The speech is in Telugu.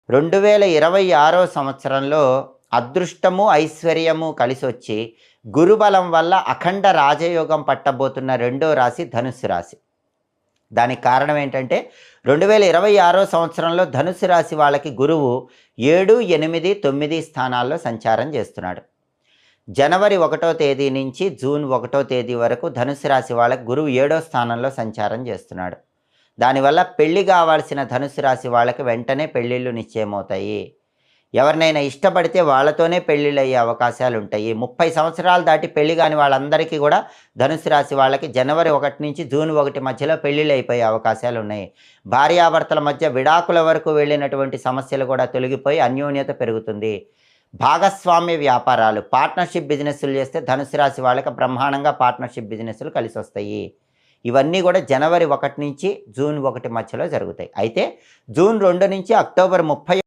2026 సంవత్సరంలో అదృష్టము, ఐశ్వర్యము కలిసొచ్చి గురుబలం వల్ల అఖండ రాజయోగం పట్టబోతున్న రెండో రాశి ధనుస్సు రాశి. దానికి కారణం ఏంటంటే 2026 సంవత్సరంలో ధనుస్సు రాశి వాళ్ళకి గురువు 7, 8, 9 స్థానాల్లో సంచారం చేస్తున్నాడు. జనవరి 1వ తేదీ నుంచి జూన్ 1వ తేదీ వరకు ధనుస్సు రాశి వాళ్ళకి గురువు 7వ స్థానంలో సంచారం చేస్తున్నాడు. దానివల్ల పెళ్లి కావాల్సిన ధనుస్సు రాశి వాళ్ళకి వెంటనే పెళ్ళిళ్ళు నిశ్చయమవుతాయి. ఎవరినైనా ఇష్టపడితే వాళ్ళతోనే పెళ్ళిళ్ళు అయ్యే అవకాశాలు ఉంటాయి. 30 సంవత్సరాలు దాటి పెళ్లి కాని వాళ్ళందరికీ కూడా ధనుస్సు రాశి వాళ్ళకి జనవరి 1 నుంచి జూన్ 1 మధ్యలో పెళ్ళిళ్ళు అయిపోయే అవకాశాలు ఉన్నాయి. భార్యాభర్తల మధ్య విడాకుల వరకు వెళ్ళినటువంటి సమస్యలు కూడా తొలగిపోయి అన్యోన్యత పెరుగుతుంది. భాగస్వామ్య వ్యాపారాలు, పార్ట్నర్షిప్ బిజినెస్లు చేస్తే ధనుస్సు రాశి వాళ్ళకి బ్రహ్మాండంగా పార్ట్నర్షిప్ బిజినెస్లు కలిసి వస్తాయి. ఇవన్నీ కూడా జనవరి 1 నుంచి జూన్ 1 మధ్యలో జరుగుతాయి. అయితే జూన్ 2 నుంచి అక్టోబర్ 30